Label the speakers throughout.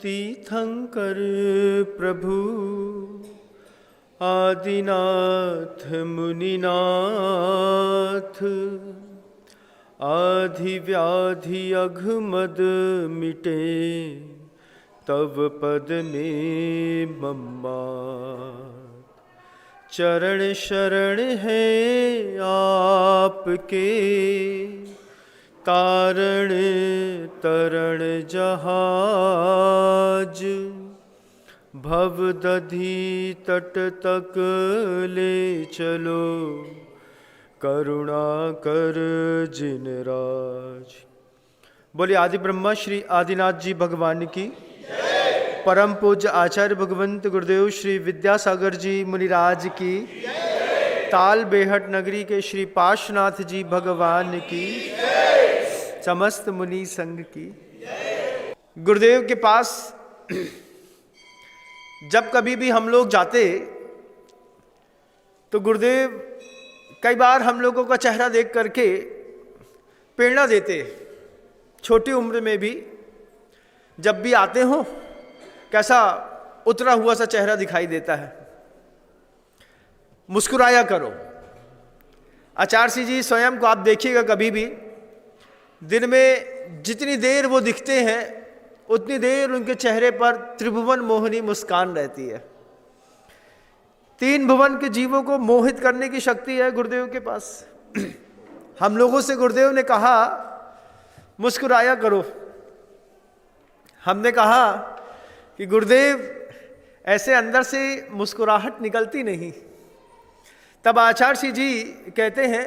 Speaker 1: तीर्थंकर प्रभु आदिनाथ मुनिनाथ, आधि व्याधि अघमद मिटे तव पद में मम्मा। चरण शरण है आपके, तारण तरण जहाज। भव दधी तट तक ले चलो, करुणा कर जिन राज। बोले आदि ब्रह्मा श्री आदिनाथ जी भगवान की, परम पूज्य आचार्य भगवंत गुरुदेव श्री विद्यासागर जी मुनिराज की, ताल बेहट नगरी के श्री पार्श्वनाथ जी भगवान की, समस्त मुनि संघ की। गुरुदेव के पास जब कभी भी हम लोग जाते तो गुरुदेव कई बार हम लोगों का चेहरा देख करके प्रेरणा देते। छोटी उम्र में भी जब भी आते हो कैसा उतरा हुआ सा चेहरा दिखाई देता है, मुस्कुराया करो। आचार्य जी स्वयं को आप देखिएगा, कभी भी दिन में जितनी देर वो दिखते हैं उतनी देर उनके चेहरे पर त्रिभुवन मोहनी मुस्कान रहती है। तीन भुवन के जीवों को मोहित करने की शक्ति है गुरुदेव के पास। हम लोगों से गुरुदेव ने कहा मुस्कुराया करो। हमने कहा कि गुरुदेव ऐसे अंदर से मुस्कुराहट निकलती नहीं। तब आचार्य जी कहते हैं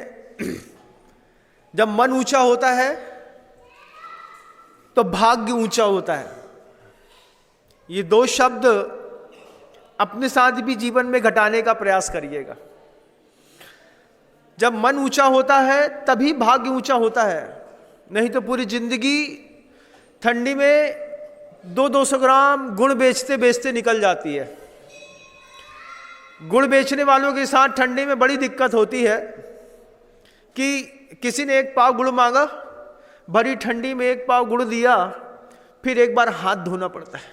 Speaker 1: जब मन ऊंचा होता है तो भाग्य ऊंचा होता है। ये दो शब्द अपने साथ भी जीवन में घटाने का प्रयास करिएगा। जब मन ऊंचा होता है तभी भाग्य ऊंचा होता है, नहीं तो पूरी जिंदगी ठंडी में 200 ग्राम गुड़ बेचते बेचते निकल जाती है। गुड़ बेचने वालों के साथ ठंडी में बड़ी दिक्कत होती है कि किसी ने 1 पाव गुड़ मांगा, भरी ठंडी में 1 पाव गुड़ दिया, फिर एक बार हाथ धोना पड़ता है,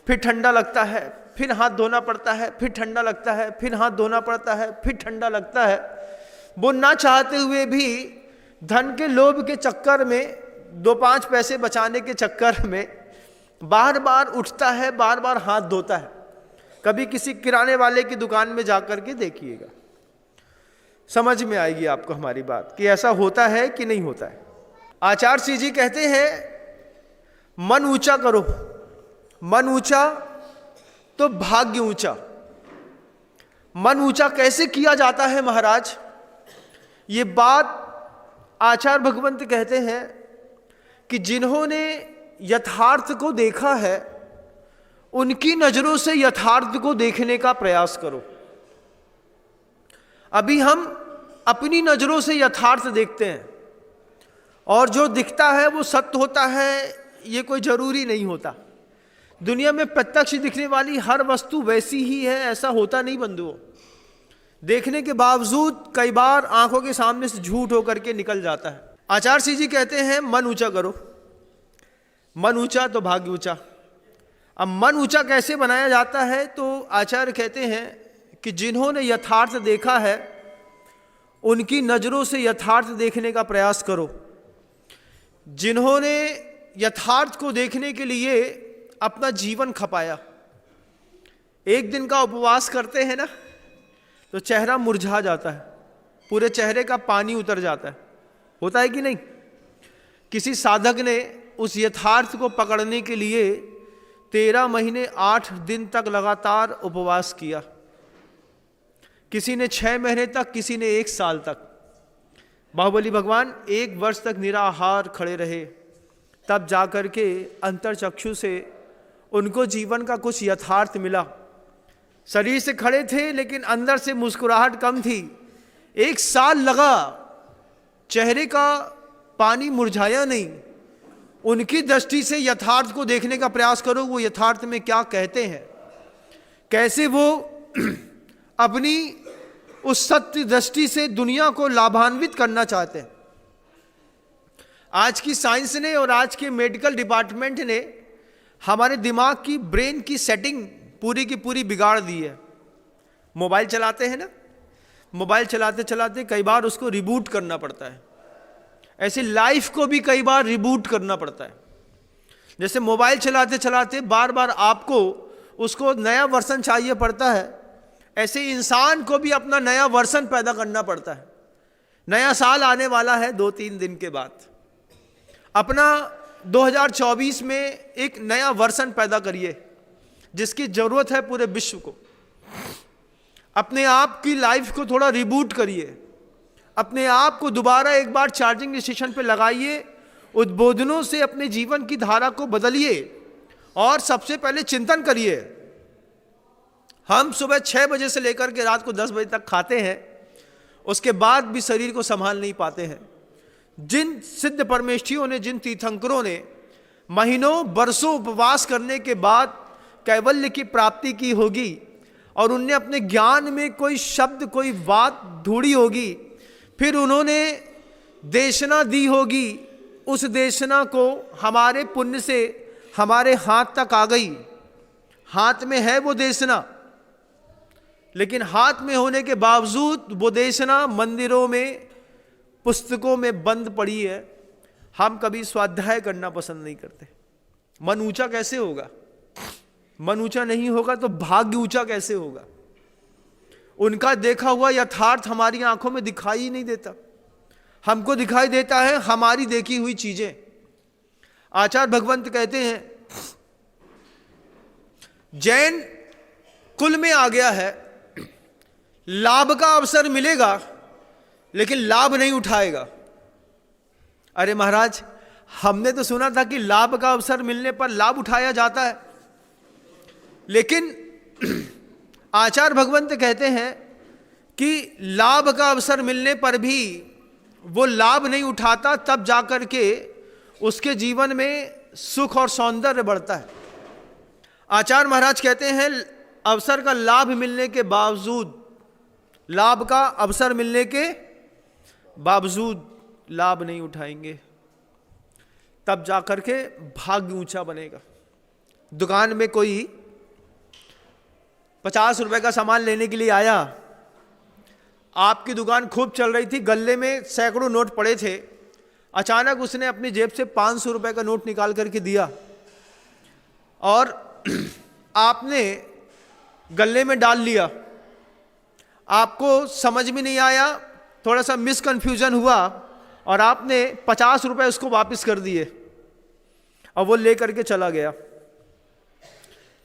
Speaker 1: फिर ठंडा लगता है, फिर हाथ धोना पड़ता है, फिर ठंडा लगता है, फिर हाथ धोना पड़ता है, फिर ठंडा लगता है। वो ना चाहते हुए भी धन के लोभ के चक्कर में, 2-5 पैसे बचाने के चक्कर में बार बार उठता है, बार बार हाथ धोता है। कभी किसी किराने वाले की दुकान में जाकर के देखिएगा, समझ में आएगी आपको हमारी बात कि ऐसा होता है कि नहीं होता है। आचार्य जी कहते हैं मन ऊंचा करो, मन ऊंचा तो भाग्य ऊंचा। मन ऊंचा कैसे किया जाता है महाराज? ये बात आचार्य भगवंत कहते हैं कि जिन्होंने यथार्थ को देखा है उनकी नजरों से यथार्थ को देखने का प्रयास करो। अभी हम अपनी नजरों से यथार्थ देखते हैं और जो दिखता है वो सत्य होता है, ये कोई जरूरी नहीं होता। दुनिया में प्रत्यक्ष दिखने वाली हर वस्तु वैसी ही है ऐसा होता नहीं बंधुओं। देखने के बावजूद कई बार आंखों के सामने से झूठ होकर के निकल जाता है। आचार्य जी कहते हैं मन ऊंचा करो, मन ऊंचा तो भाग्य ऊंचा। अब मन ऊंचा कैसे बनाया जाता है? तो आचार्य कहते हैं कि जिन्होंने यथार्थ देखा है उनकी नजरों से यथार्थ देखने का प्रयास करो। जिन्होंने यथार्थ को देखने के लिए अपना जीवन खपाया, एक दिन का उपवास करते हैं ना तो चेहरा मुरझा जाता है, पूरे चेहरे का पानी उतर जाता है, होता है कि नहीं? किसी साधक ने उस यथार्थ को पकड़ने के लिए 13 महीने 8 दिन तक लगातार उपवास किया, किसी ने 6 महीने तक, किसी ने 1 साल तक। बाहुबली भगवान 1 वर्ष तक निराहार खड़े रहे, तब जाकर के अंतर्चक्षु से उनको जीवन का कुछ यथार्थ मिला। शरीर से खड़े थे लेकिन अंदर से मुस्कुराहट कम थी। 1 साल लगा, चेहरे का पानी मुरझाया नहीं। उनकी दृष्टि से यथार्थ को देखने का प्रयास करो, वो यथार्थ में क्या कहते हैं, कैसे वो अपनी उस सत्य दृष्टि से दुनिया को लाभान्वित करना चाहते हैं। आज की साइंस ने और आज के मेडिकल डिपार्टमेंट ने हमारे दिमाग की, ब्रेन की सेटिंग पूरी की पूरी बिगाड़ दी है। मोबाइल चलाते हैं ना, मोबाइल चलाते चलाते कई बार उसको रिबूट करना पड़ता है। ऐसे लाइफ को भी कई बार रिबूट करना पड़ता है। जैसे मोबाइल चलाते चलाते बार बार आपको उसको नया वर्जन चाहिए पड़ता है, ऐसे इंसान को भी अपना नया वर्जन पैदा करना पड़ता है। नया साल आने वाला है 2-3 दिन के बाद। अपना 2024 में एक नया वर्जन पैदा करिए जिसकी जरूरत है पूरे विश्व को। अपने आप की लाइफ को थोड़ा रिबूट करिए, अपने आप को दोबारा एक बार चार्जिंग स्टेशन पे लगाइए, उद्बोधनों से अपने जीवन की धारा को बदलिए और सबसे पहले चिंतन करिए। हम सुबह 6 बजे से लेकर के रात को 10 बजे तक खाते हैं, उसके बाद भी शरीर को संभाल नहीं पाते हैं। जिन सिद्ध परमेष्ठियों ने, जिन तीर्थंकरों ने महीनों वर्षों उपवास करने के बाद कैवल्य की प्राप्ति की होगी और उनने अपने ज्ञान में कोई शब्द, कोई बात ढूंढी होगी, फिर उन्होंने देशना दी होगी, उस देशना को हमारे पुण्य से हमारे हाथ तक आ गई। हाथ में है वो देशना, लेकिन हाथ में होने के बावजूद वो देशना मंदिरों में, पुस्तकों में बंद पड़ी है। हम कभी स्वाध्याय करना पसंद नहीं करते। मन ऊंचा कैसे होगा? मन ऊंचा नहीं होगा तो भाग्य ऊंचा कैसे होगा? उनका देखा हुआ यथार्थ हमारी आंखों में दिखाई ही नहीं देता। हमको दिखाई देता है हमारी देखी हुई चीजें। आचार्य भगवंत कहते हैं, जैन कुल में आ गया है, लाभ का अवसर मिलेगा लेकिन लाभ नहीं उठाएगा। अरे महाराज, हमने तो सुना था कि लाभ का अवसर मिलने पर लाभ उठाया जाता है, लेकिन आचार्य भगवंत कहते हैं कि लाभ का अवसर मिलने पर भी वो लाभ नहीं उठाता, तब जाकर के उसके जीवन में सुख और सौंदर्य बढ़ता है। आचार्य महाराज कहते हैं, अवसर का लाभ मिलने के बावजूद, लाभ का अवसर मिलने के बावजूद लाभ नहीं उठाएंगे, तब जाकर के भाग्य ऊंचा बनेगा। दुकान में कोई 50 रुपए का सामान लेने के लिए आया, आपकी दुकान खूब चल रही थी, गल्ले में सैकड़ों नोट पड़े थे, अचानक उसने अपनी जेब से 500 रुपए का नोट निकाल करके दिया और आपने गल्ले में डाल लिया। आपको समझ में नहीं आया, थोड़ा सा मिसकंफ्यूजन हुआ और आपने 50 रुपए उसको वापस कर दिए और वो लेकर के चला गया।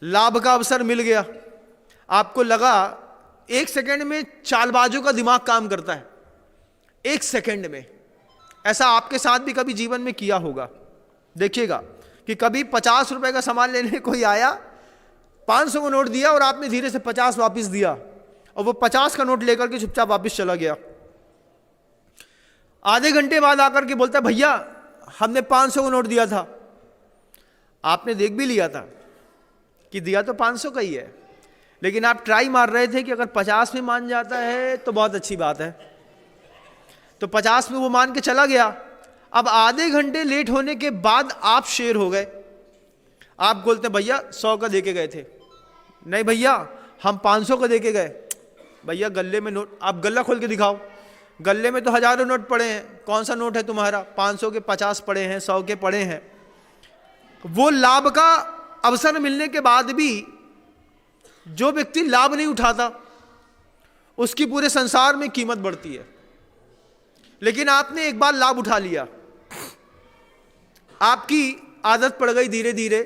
Speaker 1: लाभ का अवसर मिल गया। आपको लगा, 1 सेकंड में चालबाजों का दिमाग काम करता है, 1 सेकंड में। ऐसा आपके साथ भी कभी जीवन में किया होगा। देखिएगा कि कभी 50 रुपए का सामान लेने कोई आया, 500 का नोट दिया और आपने धीरे से 50 वापस दिया और वो 50 का नोट लेकर के चुपचाप वापस चला गया। आधे घंटे बाद आकर के बोलता, भैया हमने 500 का नोट दिया था। आपने देख भी लिया था कि दिया तो 500 का ही है, लेकिन आप ट्राई मार रहे थे कि अगर 50 में मान जाता है तो बहुत अच्छी बात है। तो 50 में वो मान के चला गया। अब आधे घंटे लेट होने के बाद आप शेर हो गए। आप बोलते, भैया 100 का देके गए थे। नहीं भैया, हम 500 का देके गए। भैया गले में नोट, आप गल्ला खोल के दिखाओ, गले में तो हजारों नोट पड़े हैं, कौन सा नोट है तुम्हारा? 500 के 50 पड़े हैं, 100 के पड़े हैं। वो लाभ का अवसर मिलने के बाद भी जो व्यक्ति लाभ नहीं उठाता, उसकी पूरे संसार में कीमत बढ़ती है। लेकिन आपने एक बार लाभ उठा लिया, आपकी आदत पड़ गई धीरे धीरे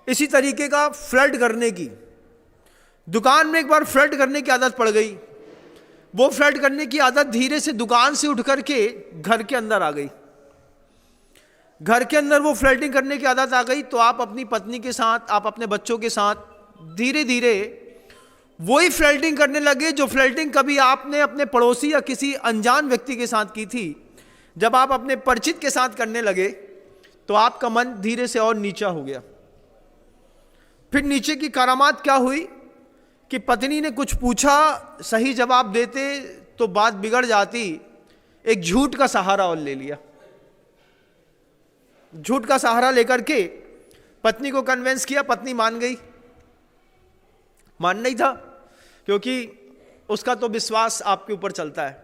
Speaker 1: इसी तरीके का फ्लर्ट करने की। दुकान में एक बार फ्लर्ट करने की आदत पड़ गई, वो फ्लर्ट करने की आदत धीरे से दुकान से उठ करके घर के अंदर आ गई। घर के अंदर वो फ्लर्टिंग करने की आदत आ गई, तो आप अपनी पत्नी के साथ, आप अपने बच्चों के साथ धीरे धीरे वही फ्लर्टिंग करने लगे जो फ्लर्टिंग कभी आपने अपने पड़ोसी या किसी अनजान व्यक्ति के साथ की थी। जब आप अपने परिचित के साथ करने लगे तो आपका मन धीरे से और नीचा हो गया। फिर नीचे की करामात क्या हुई कि पत्नी ने कुछ पूछा, सही जवाब देते तो बात बिगड़ जाती, एक झूठ का सहारा और ले लिया। झूठ का सहारा लेकर के पत्नी को कन्विंस किया, पत्नी मान गई। मान नहीं था, क्योंकि उसका तो विश्वास आपके ऊपर चलता है।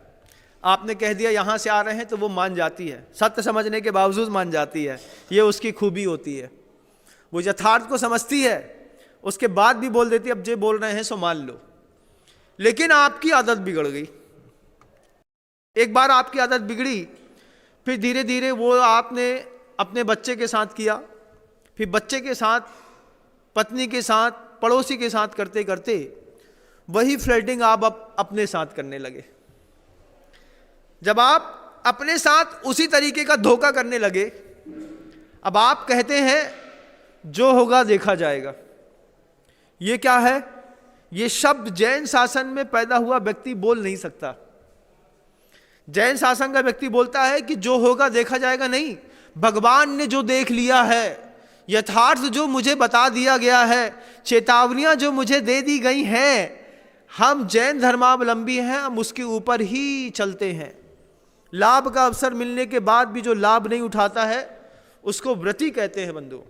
Speaker 1: आपने कह दिया यहां से आ रहे हैं तो वो मान जाती है, सत्य समझने के बावजूद मान जाती है। ये उसकी खूबी होती है, वो यथार्थ को समझती है, उसके बाद भी बोल देती है अब जो बोल रहे हैं सो मान लो। लेकिन आपकी आदत बिगड़ गई। एक बार आपकी आदत बिगड़ी, फिर धीरे धीरे वो आपने अपने बच्चे के साथ किया, फिर बच्चे के साथ, पत्नी के साथ, पड़ोसी के साथ करते करते वही फ्लर्टिंग आप अपने साथ करने लगे। जब आप अपने साथ उसी तरीके का धोखा करने लगे, अब आप कहते हैं जो होगा देखा जाएगा। ये क्या है? ये शब्द जैन शासन में पैदा हुआ व्यक्ति बोल नहीं सकता। जैन शासन का व्यक्ति बोलता है कि जो होगा देखा जाएगा नहीं, भगवान ने जो देख लिया है, यथार्थ जो मुझे बता दिया गया है, चेतावनियां जो मुझे दे दी गई हैं, हम जैन धर्मावलंबी हैं, हम उसके ऊपर ही चलते हैं। लाभ का अवसर मिलने के बाद भी जो लाभ नहीं उठाता है उसको व्रती कहते हैं। बंधु,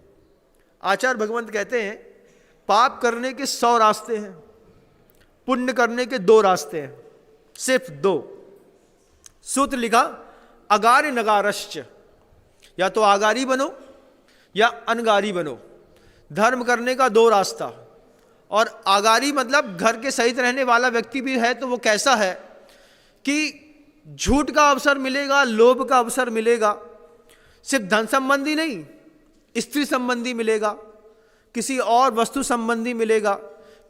Speaker 1: आचार्य भगवंत कहते हैं पाप करने के 100 रास्ते हैं, पुण्य करने के 2 रास्ते हैं, सिर्फ 2। सूत्र लिखा अगार्य नगारश्च, या तो आगारी बनो या अनगारी बनो। धर्म करने का 2 रास्ता। और आगारी मतलब घर के सहित रहने वाला व्यक्ति भी है तो वो कैसा है कि झूठ का अवसर मिलेगा, लोभ का अवसर मिलेगा, सिर्फ धन संबंधी नहीं, स्त्री संबंधी मिलेगा, किसी और वस्तु संबंधी मिलेगा,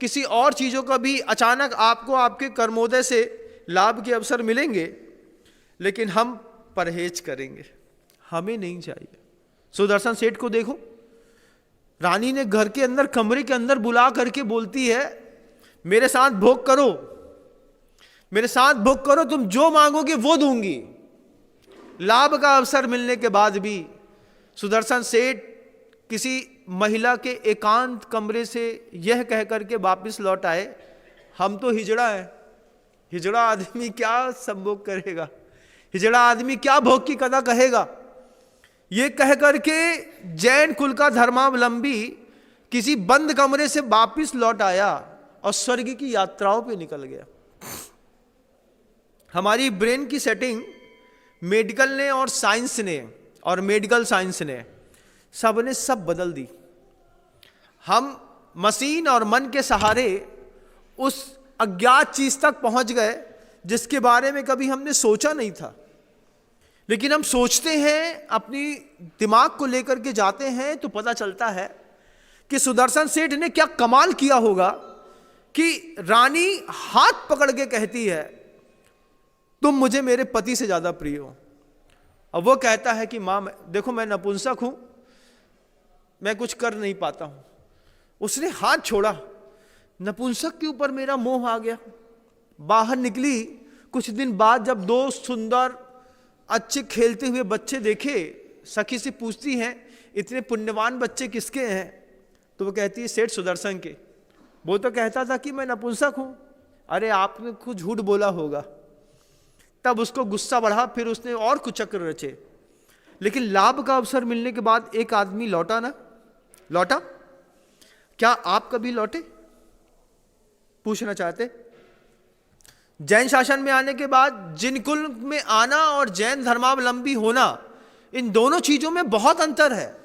Speaker 1: किसी और चीजों का भी अचानक आपको आपके कर्मोदय से लाभ के अवसर मिलेंगे। लेकिन हम परहेज करेंगे, हमें नहीं चाहिए। सुदर्शन सेठ को देखो, रानी ने घर के अंदर, कमरे के अंदर बुला करके बोलती है मेरे साथ भोग करो, मेरे साथ भोग करो, तुम जो मांगोगे वो दूंगी। लाभ का अवसर मिलने के बाद भी सुदर्शन सेठ किसी महिला के एकांत कमरे से यह कह करके वापस लौट आए, हम तो हिजड़ा है, हिजड़ा आदमी क्या संभोग करेगा, हिजड़ा आदमी क्या भोग की कथा कहेगा। ये कह करके जैन कुल का धर्मावलंबी किसी बंद कमरे से वापस लौट आया और स्वर्ग की यात्राओं पे निकल गया। हमारी ब्रेन की सेटिंग मेडिकल ने और साइंस ने और मेडिकल साइंस ने सब बदल दी। हम मशीन और मन के सहारे उस अज्ञात चीज तक पहुंच गए जिसके बारे में कभी हमने सोचा नहीं था। लेकिन हम सोचते हैं, अपनी दिमाग को लेकर के जाते हैं तो पता चलता है कि सुदर्शन सेठ ने क्या कमाल किया होगा कि रानी हाथ पकड़ के कहती है तुम मुझे मेरे पति से ज्यादा प्रिय हो। अब वो कहता है कि मां देखो मैं नपुंसक हूं, मैं कुछ कर नहीं पाता हूं। उसने हाथ छोड़ा, नपुंसक के ऊपर मेरा मोह आ गया। बाहर निकली, कुछ दिन बाद जब 2 सुंदर अच्छे खेलते हुए बच्चे देखे, सखी से पूछती हैं इतने पुण्यवान बच्चे किसके हैं? तो वो कहती है सेठ सुदर्शन के। वो तो कहता था कि मैं नपुंसक हूं। अरे आपने कुछ झूठ बोला होगा। तब उसको गुस्सा बढ़ा, फिर उसने और कुछ चक्र रचे। लेकिन लाभ का अवसर मिलने के बाद एक आदमी लौटा ना, लौटा। क्या आप कभी लौटे? पूछना चाहते। जैन शासन में आने के बाद जिन कुल में आना और जैन धर्मावलंबी होना, इन दोनों चीजों में बहुत अंतर है।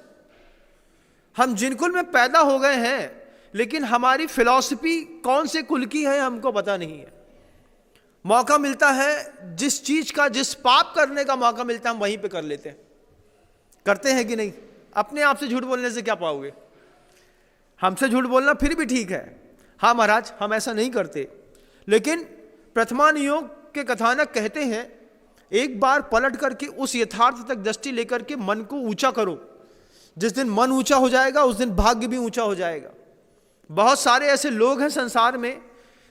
Speaker 1: हम जिन कुल में पैदा हो गए हैं, लेकिन हमारी फिलॉसफी कौन से कुल की है हमको पता नहीं है। मौका मिलता है, जिस चीज का, जिस पाप करने का मौका मिलता है हम वहीं पे कर लेते हैं। करते हैं कि नहीं? अपने आप से झूठ बोलने से क्या पाओगे? हमसे झूठ बोलना फिर भी ठीक है, हाँ महाराज हम ऐसा नहीं करते। लेकिन प्रथमा नियोग के कथानक कहते हैं एक बार पलट करके उस यथार्थ तक दृष्टि लेकर के मन को ऊंचा करो। जिस दिन मन ऊंचा हो जाएगा उस दिन भाग्य भी ऊंचा हो जाएगा। बहुत सारे ऐसे लोग हैं संसार में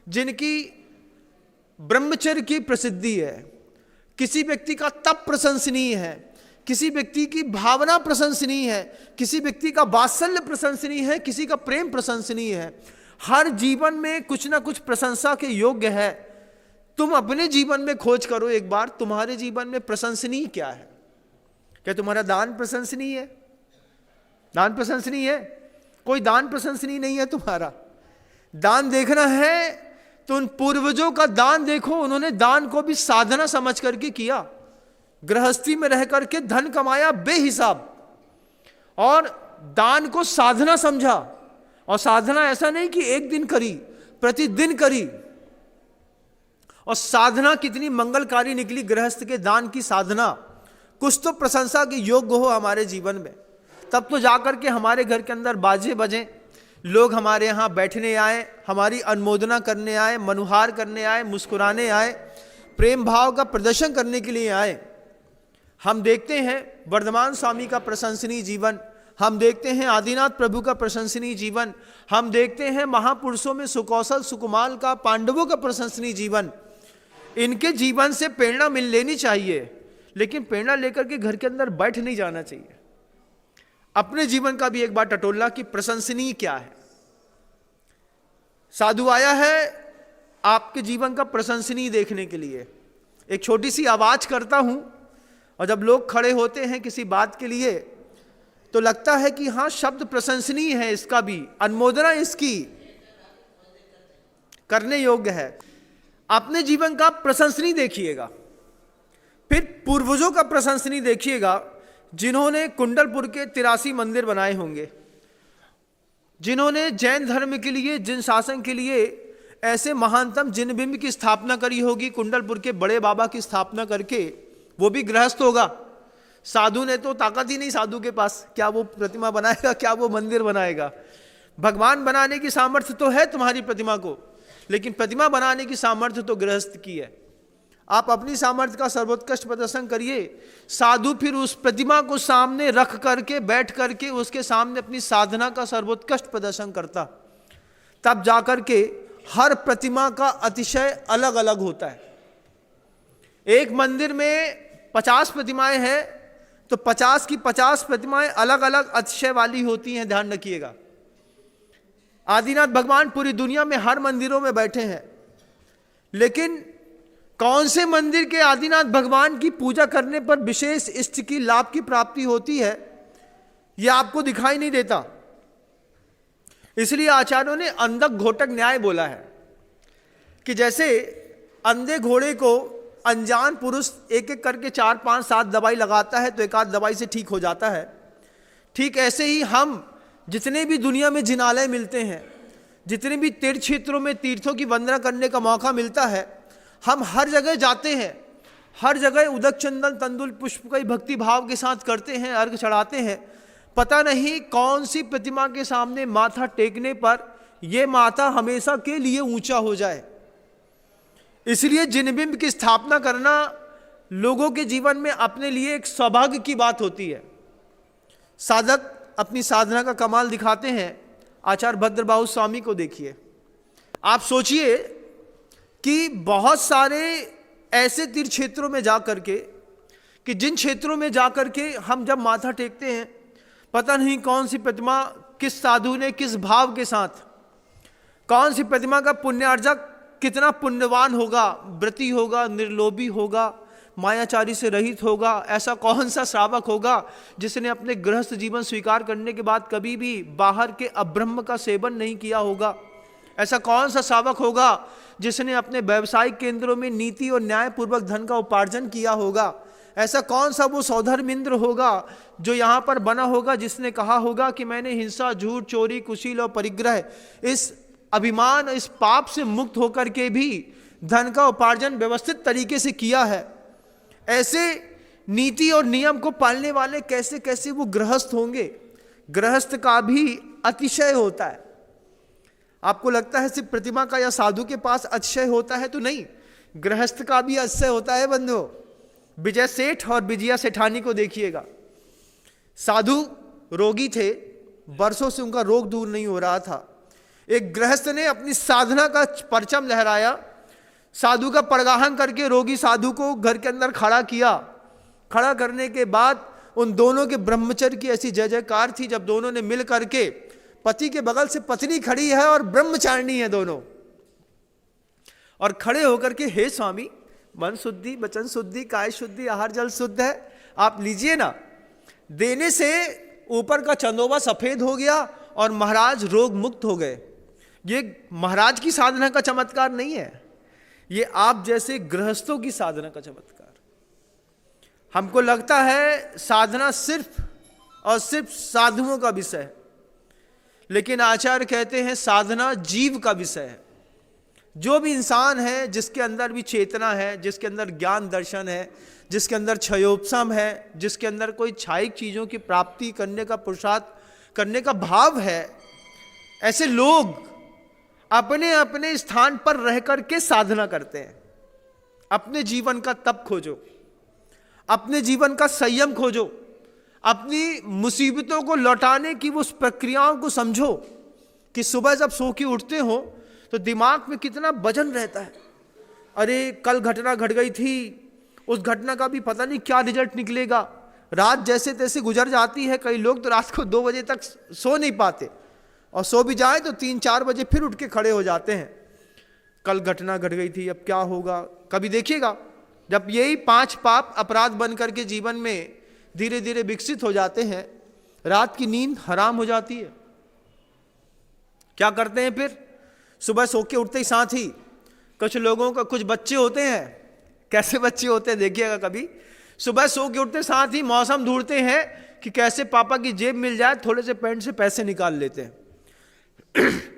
Speaker 1: जिनकी ब्रह्मचर्य की प्रसिद्धि है, किसी व्यक्ति का तप प्रशंसनीय है, किसी व्यक्ति की भावना प्रशंसनीय है, किसी व्यक्ति का वात्सल्य प्रशंसनीय है, किसी का प्रेम प्रशंसनीय है। हर जीवन में कुछ ना कुछ प्रशंसा के योग्य है। तुम अपने जीवन में खोज करो एक बार, तुम्हारे जीवन में प्रशंसनीय क्या है? क्या तुम्हारा दान प्रशंसनीय है? दान प्रशंसनीय है? कोई दान प्रशंसनीय नहीं है तुम्हारा। दान देखना है तो उन पूर्वजों का दान देखो, उन्होंने दान को भी साधना समझ करके किया। गृहस्थी में रह करके धन कमाया बेहिसाब, और दान को साधना समझा। और साधना ऐसा नहीं कि एक दिन करी, प्रतिदिन करी। और साधना कितनी मंगलकारी निकली गृहस्थ के दान की साधना। कुछ तो प्रशंसा के योग्य हो हमारे जीवन में, तब तो जाकर के हमारे घर के अंदर बाजे बजे, लोग हमारे यहाँ बैठने आए, हमारी अनुमोदना करने आए, मनुहार करने आए, मुस्कुराने आए, प्रेम भाव का प्रदर्शन करने के लिए आए। हम देखते हैं वर्धमान स्वामी का प्रशंसनीय जीवन, हम देखते हैं आदिनाथ प्रभु का प्रशंसनीय जीवन, हम देखते हैं महापुरुषों में सुकौशल सुकुमाल का, पांडवों का प्रशंसनीय जीवन। इनके जीवन से प्रेरणा मिल लेनी चाहिए, लेकिन प्रेरणा लेकर के घर के अंदर बैठ नहीं जाना चाहिए। अपने जीवन का भी एक बार टटोलना कि प्रशंसनीय क्या है। साधु आया है आपके जीवन का प्रशंसनीय देखने के लिए। एक छोटी सी आवाज करता हूं, और जब लोग खड़े होते हैं किसी बात के लिए तो लगता है कि हाँ, शब्द प्रशंसनीय है, इसका भी अनुमोदना इसकी करने योग्य है। अपने जीवन का प्रशंसनीय देखिएगा, फिर पूर्वजों का प्रशंसनीय देखिएगा, जिन्होंने कुंडलपुर के 83 मंदिर बनाए होंगे, जिन्होंने जैन धर्म के लिए, जिन शासन के लिए ऐसे महानतम जिन बिंब की स्थापना करी होगी, कुंडलपुर के बड़े बाबा की स्थापना करके, वो भी गृहस्थ होगा। साधु ने तो ताकत ही नहीं साधु के पास, क्या वो प्रतिमा बनाएगा, क्या वो मंदिर बनाएगा। भगवान बनाने की सामर्थ्य तो है तुम्हारी प्रतिमा को, लेकिन प्रतिमा बनाने की सामर्थ्य तो गृहस्थ की है। आप अपनी सामर्थ्य का सर्वोत्कृष्ट प्रदर्शन करिए, साधु फिर उस प्रतिमा को सामने रख करके, बैठ करके उसके सामने अपनी साधना का सर्वोत्कृष्ट प्रदर्शन करता, तब जाकर के हर प्रतिमा का अतिशय अलग अलग होता है। एक मंदिर में 50 प्रतिमाएं हैं तो 50 की 50 प्रतिमाएं अलग अलग अतिशय वाली होती हैं, ध्यान रखिएगा। आदिनाथ भगवान पूरी दुनिया में हर मंदिरों में बैठे हैं, लेकिन कौन से मंदिर के आदिनाथ भगवान की पूजा करने पर विशेष इष्ट की लाभ की प्राप्ति होती है, यह आपको दिखाई नहीं देता। इसलिए आचार्यों ने अंधक घोटक न्याय बोला है कि जैसे अंधे घोड़े को अनजान पुरुष एक एक करके 4, 5, 7 दवाई लगाता है तो एक आध दवाई से ठीक हो जाता है, ठीक ऐसे ही हम जितने भी दुनिया में जिनालय मिलते हैं, जितने भी तीर्थ क्षेत्रों में तीर्थों की वंदना करने का मौका मिलता है, हम हर जगह जाते हैं, हर जगह उदक चंदन तंदुल पुष्प का भक्ति भाव के साथ करते हैं, अर्घ चढ़ाते हैं। पता नहीं कौन सी प्रतिमा के सामने माथा टेकने पर यह माथा हमेशा के लिए ऊंचा हो जाए। इसलिए जिनबिंब की स्थापना करना लोगों के जीवन में अपने लिए एक सौभाग्य की बात होती है। साधक अपनी साधना का कमाल दिखाते हैं। आचार्य भद्रबाहु स्वामी को देखिए, आप सोचिए कि बहुत सारे ऐसे तीर्थ क्षेत्रों में जाकर के, कि जिन क्षेत्रों में जाकर के हम जब माथा टेकते हैं, पता नहीं कौन सी प्रतिमा किस साधु ने किस भाव के साथ, कौन सी प्रतिमा का पुण्यार्जक कितना पुण्यवान होगा, व्रती होगा, निर्लोभी होगा, मायाचारी से रहित होगा, ऐसा कौन सा श्रावक होगा जिसने अपने गृहस्थ जीवन स्वीकार करने के बाद कभी भी बाहर के अब्रह्म का सेवन नहीं किया होगा। ऐसा कौन सा श्रावक होगा जिसने अपने व्यवसायिक केंद्रों में नीति और न्यायपूर्वक धन का उपार्जन किया होगा। ऐसा कौन सा वो सौधर्मिंद्र होगा जो यहाँ पर बना होगा, जिसने कहा होगा कि मैंने हिंसा, झूठ, चोरी, कुशील और परिग्रह, इस अभिमान, इस पाप से मुक्त होकर के भी धन का उपार्जन व्यवस्थित तरीके से किया है। ऐसे नीति और नियम को पालने वाले कैसे कैसे वो गृहस्थ होंगे। गृहस्थ का भी अतिशय होता है। आपको लगता है सिर्फ प्रतिमा का या साधु के पास अतिशय होता है, तो नहीं, गृहस्थ का भी अतिशय होता है बंधुओं। विजय सेठ और विजया सेठानी को देखिएगा। साधु रोगी थे, वर्षों से उनका रोग दूर नहीं हो रहा था। एक गृहस्थ ने अपनी साधना का परचम लहराया, साधु का परगाहन करके रोगी साधु को घर के अंदर खड़ा किया। खड़ा करने के बाद उन दोनों के ब्रह्मचर्य की ऐसी जय जयकार थी, जब दोनों ने मिल करके, पति के बगल से पत्नी खड़ी है और ब्रह्मचारिणी है दोनों, और खड़े होकर के, हे स्वामी, मन शुद्धि, वचन शुद्धि, काय शुद्धि, आहार जल शुद्ध है, आप लीजिए ना। देने से ऊपर का चंदोबा सफेद हो गया और महाराज रोग मुक्त हो गए। ये महाराज की साधना का चमत्कार नहीं है, ये आप जैसे गृहस्थों की साधना का चमत्कार। हमको लगता है साधना सिर्फ और सिर्फ साधुओं का विषय है, लेकिन आचार्य कहते हैं साधना जीव का विषय है। जो भी इंसान है, जिसके अंदर भी चेतना है, जिसके अंदर ज्ञान दर्शन है, जिसके अंदर क्षयोपशम है, जिसके अंदर कोई क्षयिक चीज़ों की प्राप्ति करने का पुरुषार्थ करने का भाव है, ऐसे लोग अपने अपने स्थान पर रह करके साधना करते हैं। अपने जीवन का तप खोजो, अपने जीवन का संयम खोजो, अपनी मुसीबतों को लौटाने की उस प्रक्रियाओं को समझो कि सुबह जब सो के उठते हो तो दिमाग में कितना वजन रहता है। अरे कल घटना घट गई थी, उस घटना का भी पता नहीं क्या रिजल्ट निकलेगा। रात जैसे तैसे गुजर जाती है, कई लोग तो रात को 2 बजे तक सो नहीं पाते, और सो भी जाए तो 3-4 बजे फिर उठ के खड़े हो जाते हैं। कल घटना घट गई थी, अब क्या होगा। कभी देखिएगा जब यही 5 पाप अपराध बन करके जीवन में धीरे धीरे विकसित हो जाते हैं, रात की नींद हराम हो जाती है। क्या करते हैं फिर? सुबह सो के उठते ही साथ ही कुछ लोगों का, कुछ बच्चे होते हैं, कैसे बच्चे होते हैं देखिएगा कभी, सुबह सो के उठते साथ ही मौसम ढूंढते हैं कि कैसे पापा की जेब मिल जाए, थोड़े से पैंट से पैसे निकाल लेते हैं।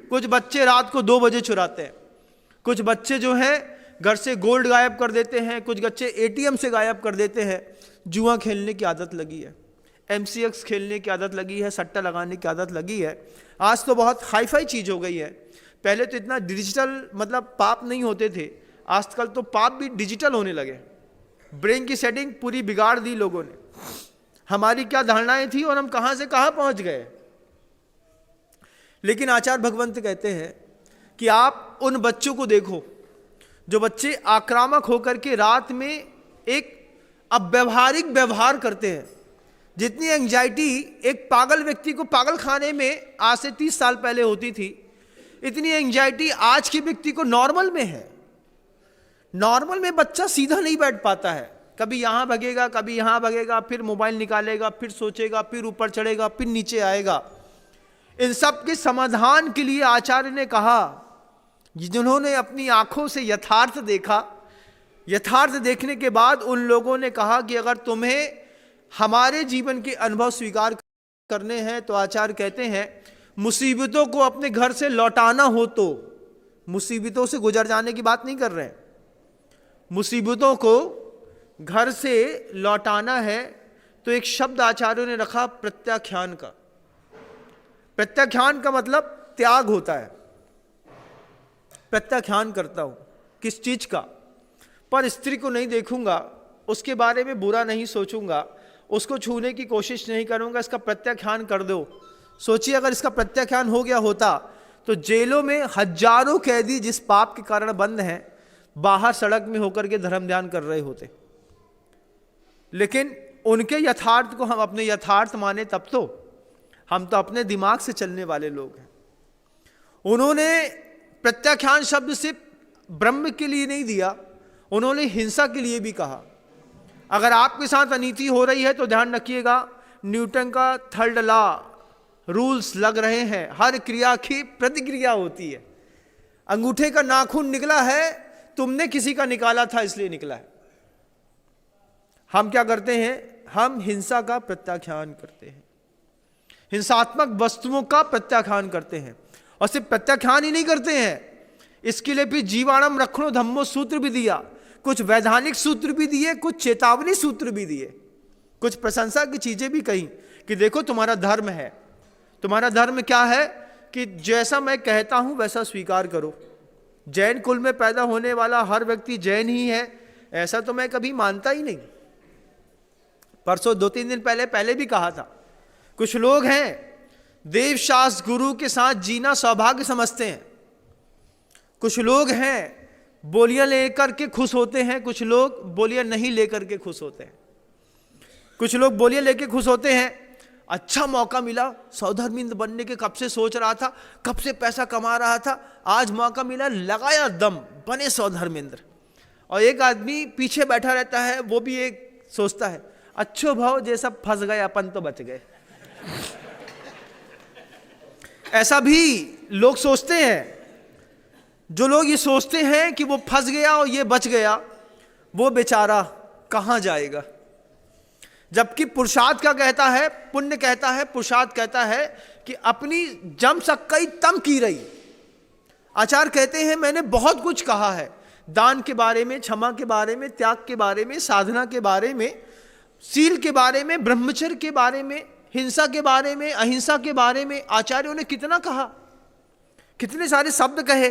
Speaker 1: कुछ बच्चे रात को 2 बजे चुराते हैं, कुछ बच्चे जो हैं घर से गोल्ड गायब कर देते हैं, कुछ बच्चे एटीएम से गायब कर देते हैं। जुआ खेलने की आदत लगी है, MCX खेलने की आदत लगी है, सट्टा लगाने की आदत लगी है। आज तो बहुत हाई फाई चीज़ हो गई है। पहले तो इतना डिजिटल मतलब पाप नहीं होते थे, आजकल तो पाप भी डिजिटल होने लगे। ब्रेन की सेटिंग पूरी बिगाड़ दी लोगों ने। हमारी क्या धारणाएं थी और हम कहां से कहां पहुंच गए। लेकिन आचार्य भगवंत कहते हैं कि आप उन बच्चों को देखो जो बच्चे आक्रामक होकर के रात में एक अव्यावहारिक व्यवहार करते हैं। जितनी एंजाइटी एक पागल व्यक्ति को पागल खाने में आज से 30 साल पहले होती थी, इतनी एंजाइटी आज के व्यक्ति को नॉर्मल में है। नॉर्मल में बच्चा सीधा नहीं बैठ पाता है, कभी यहां भगेगा, कभी यहां भगेगा, फिर मोबाइल निकालेगा, फिर सोचेगा, फिर ऊपर चढ़ेगा, फिर नीचे आएगा। इन सब के समाधान के लिए आचार्य ने कहा, जिन्होंने अपनी आंखों से यथार्थ देखा, यथार्थ देखने के बाद उन लोगों ने कहा कि अगर तुम्हें हमारे जीवन के अनुभव स्वीकार करने हैं तो आचार्य कहते हैं मुसीबतों को अपने घर से लौटाना हो तो, मुसीबतों से गुजर जाने की बात नहीं कर रहे हैं, मुसीबतों को घर से लौटाना है तो एक शब्द आचार्यों ने रखा प्रत्याख्यान का। प्रत्याख्यान का मतलब त्याग होता है। प्रत्याख्यान करता हूं किस चीज का? पर स्त्री को नहीं देखूंगा, उसके बारे में बुरा नहीं सोचूंगा, उसको छूने की कोशिश नहीं करूंगा, इसका प्रत्याख्यान कर दो। सोचिए अगर इसका प्रत्याख्यान हो गया होता तो जेलों में हजारों कैदी जिस पाप के कारण बंद हैं, बाहर सड़क में होकर के धर्म ध्यान कर रहे होते। लेकिन उनके यथार्थ को हम अपने यथार्थ माने तब तो, हम तो अपने दिमाग से चलने वाले लोग हैं। उन्होंने प्रत्याख्यान शब्द सिर्फ ब्रह्म के लिए नहीं दिया, उन्होंने हिंसा के लिए भी कहा। अगर आपके साथ अनीति हो रही है तो ध्यान रखिएगा, न्यूटन का 3rd लॉ, रूल्स लग रहे हैं, हर क्रिया की प्रतिक्रिया होती है। अंगूठे का नाखून निकला है, तुमने किसी का निकाला था इसलिए निकला है। हम क्या करते हैं? हम हिंसा का प्रत्याख्यान करते हैं, हिंसात्मक वस्तुओं का प्रत्याख्यान करते हैं। और सिर्फ प्रत्याख्यान ही नहीं करते हैं, इसके लिए भी जीवाणम रखणो धम्मो सूत्र भी दिया, कुछ वैधानिक सूत्र भी दिए, कुछ चेतावनी सूत्र भी दिए, कुछ प्रशंसा की चीजें भी कही कि देखो तुम्हारा धर्म है। तुम्हारा धर्म क्या है कि जैसा मैं कहता हूं वैसा स्वीकार करो। जैन कुल में पैदा होने वाला हर व्यक्ति जैन ही है ऐसा तो मैं कभी मानता ही नहीं। परसों 2-3 दिन पहले भी कहा था, कुछ लोग हैं देवशास्त्र गुरु के साथ जीना सौभाग्य समझते हैं, कुछ लोग हैं बोलियां लेकर के खुश होते हैं, कुछ लोग बोलियां नहीं लेकर के खुश होते हैं। कुछ लोग बोलियां लेके खुश होते हैं, अच्छा मौका मिला, सौधर्मिंद्र बनने के कब से सोच रहा था, कब से पैसा कमा रहा था, आज मौका मिला, लगाया दम, बने सौधर्मिंद्र। और एक आदमी पीछे बैठा रहता है, वो भी एक सोचता है अच्छो भाव जैसा फंस गए अपन तो बच गए। ऐसा भी लोग सोचते हैं। जो लोग ये सोचते हैं कि वो फंस गया और ये बच गया, वो बेचारा कहां जाएगा। जबकि पुरुषार्थ क्या कहता है, पुण्य कहता है, पुरुषार्थ कहता है कि अपनी जम सक्कई तम की रही। आचार्य कहते हैं मैंने बहुत कुछ कहा है, दान के बारे में, क्षमा के बारे में, त्याग के बारे में, साधना के बारे में, शील के बारे में, ब्रह्मचर्य के बारे में, हिंसा के बारे में, अहिंसा के बारे में। आचार्यों ने कितना कहा, कितने सारे शब्द कहे,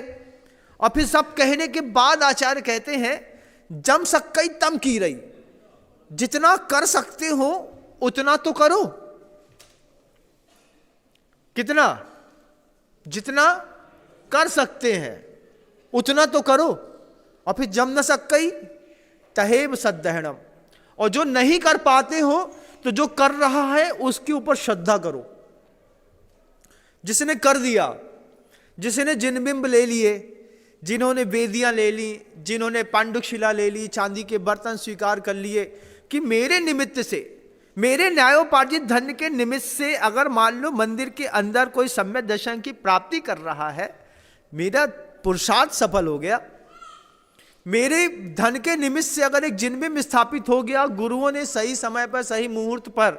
Speaker 1: और फिर सब कहने के बाद आचार्य कहते हैं जम सक्कई तम की रही। जितना कर सकते हो उतना तो करो। कितना? जितना कर सकते हैं उतना तो करो। और फिर जम न सक्कई तहेब सद्दहणम। और जो नहीं कर पाते हो तो जो कर रहा है उसके ऊपर श्रद्धा करो। जिसने कर दिया, जिसने जिनबिंब ले लिए, जिन्होंने वेदियां ले ली, जिन्होंने पांडुशिला ले ली, चांदी के बर्तन स्वीकार कर लिए कि मेरे निमित्त से, मेरे न्यायोपार्जित धन के निमित्त से अगर मान लो मंदिर के अंदर कोई सम्यक दर्शन की प्राप्ति कर रहा है, मेरा पुरुषार्थ सफल हो गया। मेरे धन के निमित्त से अगर एक जिनबिंब स्थापित हो गया, गुरुओं ने सही समय पर, सही मुहूर्त पर